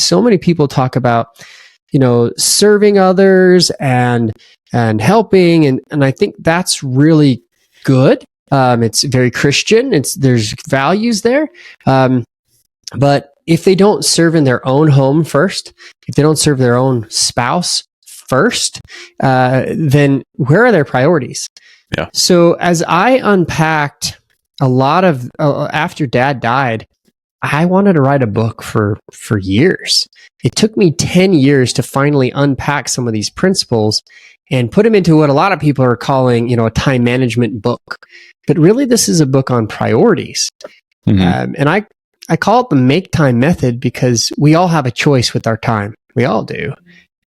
so many people talk about, serving others and helping. And I think that's really good. It's very Christian. There's values there. But if they don't serve in their own home first, if they don't serve their own spouse first, then where are their priorities? Yeah. So as I unpacked a lot of, after Dad died, I wanted to write a book for years. It took me 10 years to finally unpack some of these principles and put them into what a lot of people are calling, a time management book. But really, this is a book on priorities. Mm-hmm. And I call it the make time method because we all have a choice with our time. We all do.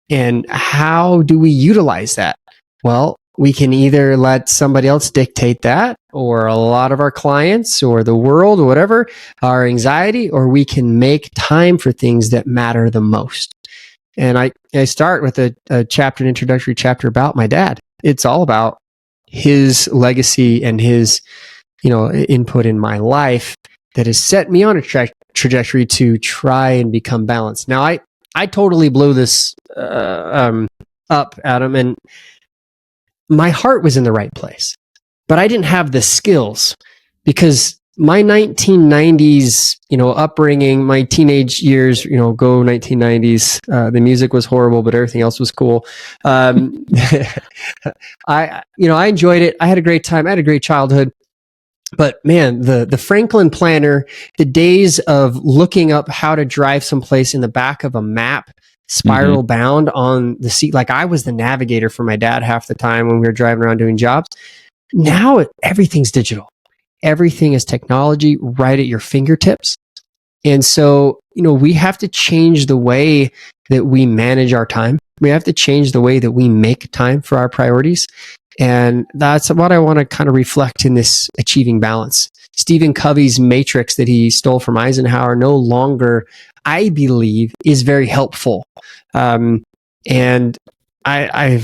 And how do we utilize that? Well, we can either let somebody else dictate that, or a lot of our clients or the world or whatever, our anxiety, or we can make time for things that matter the most. And I start with a chapter, an introductory chapter about my dad. It's all about his legacy and his, input in my life that has set me on a trajectory to try and become balanced. Now, I totally blew this up, Adam, and my heart was in the right place, but I didn't have the skills because my 1990s, upbringing, my teenage years, go 1990s. The music was horrible, but everything else was cool. I enjoyed it. I had a great time. I had a great childhood. But man, the Franklin planner, the days of looking up how to drive someplace in the back of a map, spiral bound on the seat, like I was the navigator for my dad half the time when we were driving around doing jobs. Now everything's digital. Everything is technology right at your fingertips. And so, we have to change the way that we manage our time. We have to change the way that we make time for our priorities. And that's what I want to kind of reflect in this Achieving Balance. Stephen Covey's matrix that he stole from Eisenhower no longer, I believe, is very helpful. And I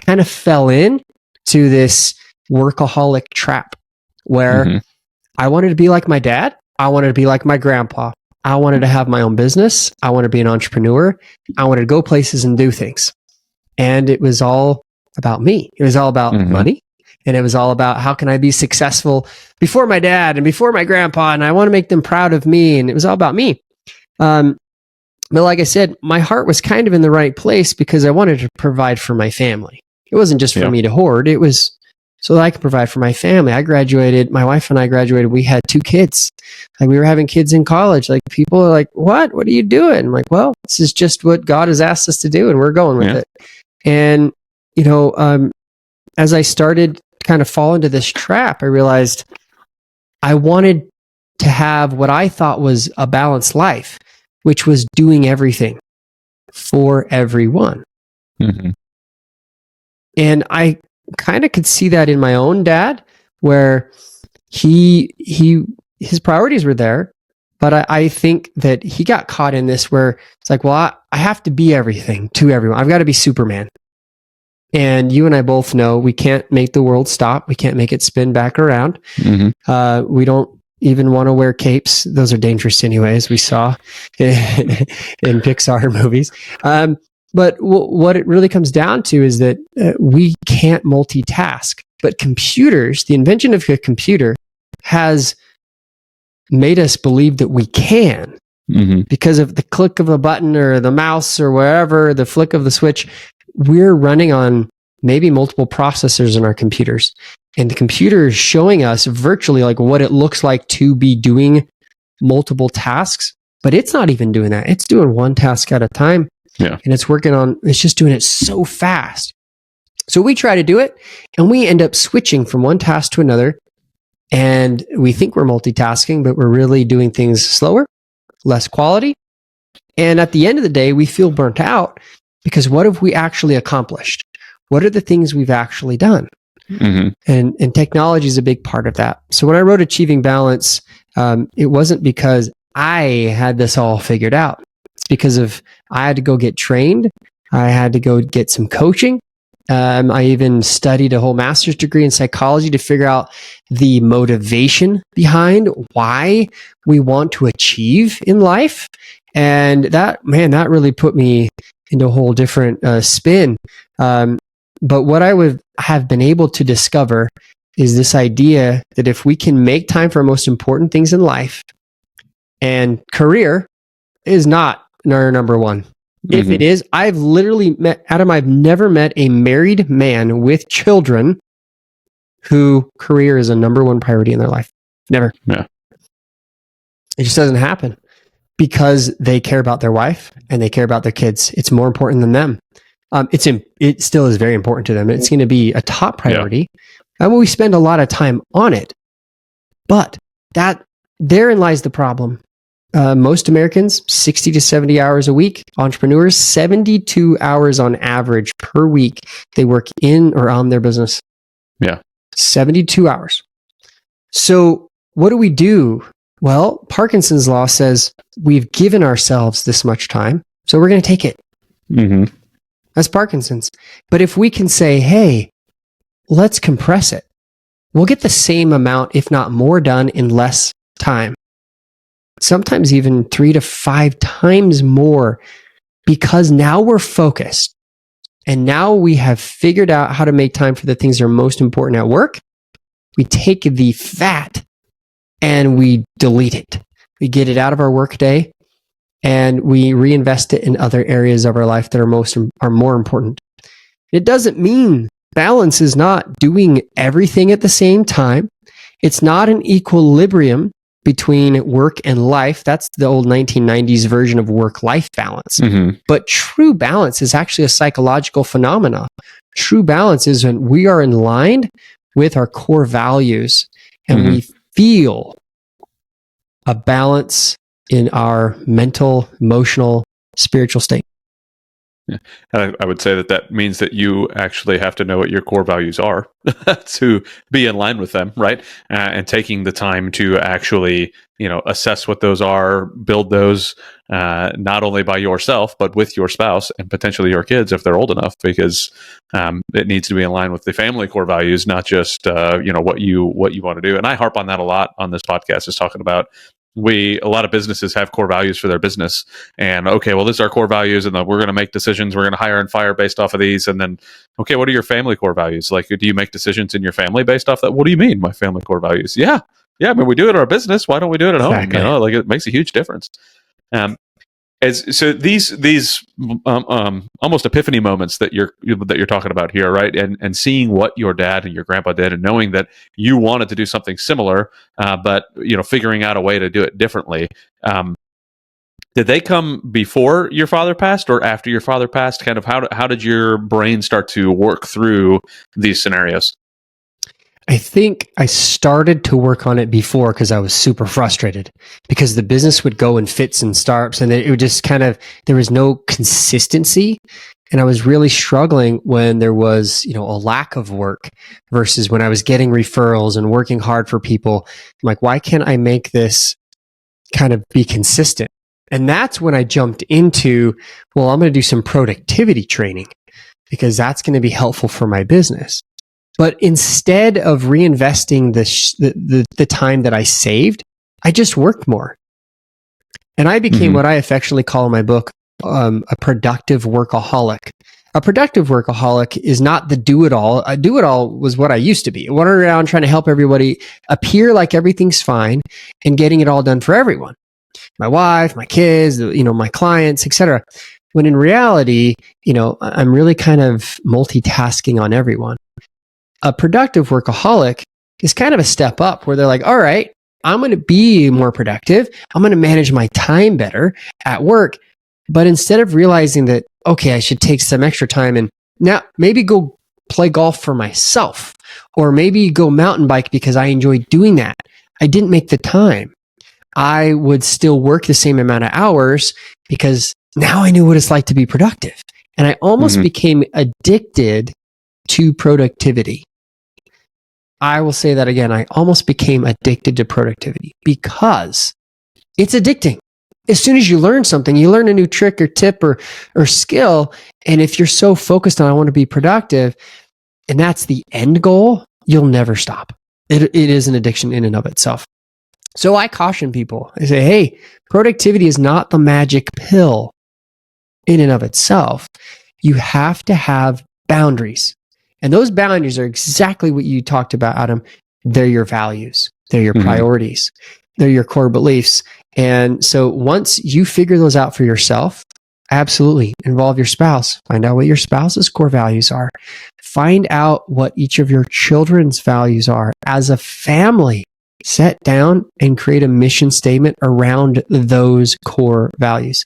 kind of fell in to this workaholic trap where I wanted to be like my dad. I wanted to be like my grandpa. I wanted to have my own business. I wanted to be an entrepreneur. I wanted to go places and do things. And it was all about me. It was all about money. And it was all about how can I be successful before my dad and before my grandpa. And I want to make them proud of me. And it was all about me. But like I said, my heart was kind of in the right place because I wanted to provide for my family. It wasn't just for me to hoard. It was so that I could provide for my family. My wife and I graduated. We had 2 kids. Like we were having kids in college. Like people are like, what are you doing? I'm like, well, this is just what God has asked us to do. And we're going with it. And, as I started to kind of fall into this trap, I realized I wanted to have what I thought was a balanced life, which was doing everything for everyone. And I kind of could see that in my own dad, where his priorities were there, but I think that he got caught in this where it's like, well, I have to be everything to everyone. I've got to be Superman. And you and I both know we can't make the world stop. We can't make it spin back around. We don't even want to wear capes. Those are dangerous anyways, we saw in Pixar movies. But what it really comes down to is that we can't multitask. But computers, the invention of a computer has made us believe that we can. Because of the click of a button or the mouse or wherever, the flick of the switch, we're running on maybe multiple processors in our computers. And the computer is showing us virtually like what it looks like to be doing multiple tasks, but it's not even doing that. It's doing one task at a time. And it's just doing it so fast. So we try to do it and we end up switching from one task to another. And we think we're multitasking, but we're really doing things slower, less quality. And at the end of the day, we feel burnt out because what have we actually accomplished? What are the things we've actually done? And technology is a big part of that. So when I wrote Achieving Balance, it wasn't because I had this all figured out. It's because I had to go get trained. I had to go get some coaching. I even studied a whole master's degree in psychology to figure out the motivation behind why we want to achieve in life. And that really put me into a whole different spin. But what I would have been able to discover is this idea that if we can make time for our most important things in life, and career is not our number one. Mm-hmm. If it is, I've never met a married man with children who career is a number one priority in their life. Never. Yeah. It just doesn't happen because they care about their wife and they care about their kids. It's more important than them. It still is very important to them. It's going to be a top priority. Yeah. And we spend a lot of time on it. But therein lies the problem. Most Americans, 60 to 70 hours a week. Entrepreneurs, 72 hours on average per week. They work in or on their business. Yeah. 72 hours. So what do we do? Well, Parkinson's law says we've given ourselves this much time, so we're going to take it. Mm-hmm. That's Parkinson's. But if we can say, hey, let's compress it, we'll get the same amount, if not more, done in less time. Sometimes even 3 to 5 times more, because now we're focused and now we have figured out how to make time for the things that are most important at work. We take the fat and we delete it. We get it out of our workday and we reinvest it in other areas of our life that are more important. It doesn't mean balance is not doing everything at the same time. It's not an equilibrium between work and life. That's the old 1990s version of work-life balance. Mm-hmm. But true balance is actually a psychological phenomenon. True balance is when we are in line with our core values and we feel a balance in our mental, emotional, spiritual state. Yeah. And I would say that means that you actually have to know what your core values are to be in line with them, right? And taking the time to actually, assess what those are, build those, not only by yourself, but with your spouse and potentially your kids if they're old enough, because it needs to be in line with the family core values, not just, what you want to do. And I harp on that a lot on this podcast, is talking about a lot of businesses have core values for their business, and okay, well, this is our core values, and then we're going to make decisions. We're going to hire and fire based off of these, and then, okay, what are your family core values? Like, do you make decisions in your family based off that? What do you mean, my family core values? Yeah. I mean, we do it in our business. Why don't we do it at home? Exactly. It makes a huge difference. So these almost epiphany moments that you're talking about here, right? And seeing what your dad and your grandpa did, and knowing that you wanted to do something similar, but figuring out a way to do it differently. Did they come before your father passed or after your father passed? Kind of how did your brain start to work through these scenarios? I think I started to work on it before because I was super frustrated because the business would go in fits and starts, and it would just there was no consistency. And I was really struggling when there was, a lack of work versus when I was getting referrals and working hard for people. I'm like, why can't I make this kind of be consistent? And that's when I jumped into, well, I'm going to do some productivity training because that's going to be helpful for my business. But instead of reinvesting the time that I saved, I just worked more. And I became what I affectionately call in my book, a productive workaholic. A productive workaholic is not the do-it-all. A do-it-all was what I used to be. I went around trying to help everybody appear like everything's fine and getting it all done for everyone. My wife, my kids, my clients, etc. When in reality, I'm really kind of multitasking on everyone. A productive workaholic is kind of a step up where they're like, all right, I'm going to be more productive. I'm going to manage my time better at work. But instead of realizing that, okay, I should take some extra time and now maybe go play golf for myself, or maybe go mountain bike because I enjoy doing that, I didn't make the time. I would still work the same amount of hours because now I knew what it's like to be productive. And I almost became addicted to productivity. I will say that again. I almost became addicted to productivity because it's addicting. As soon as you learn something, you learn a new trick or tip or skill. And if you're so focused on, I want to be productive, and that's the end goal, you'll never stop. It is an addiction in and of itself. So I caution people. I say, hey, productivity is not the magic pill in and of itself. You have to have boundaries. And those boundaries are exactly what you talked about, Adam. They're your values. They're your priorities. They're your core beliefs. And so once you figure those out for yourself, absolutely involve your spouse. Find out what your spouse's core values are. Find out what each of your children's values are. As a family, sit down and create a mission statement around those core values.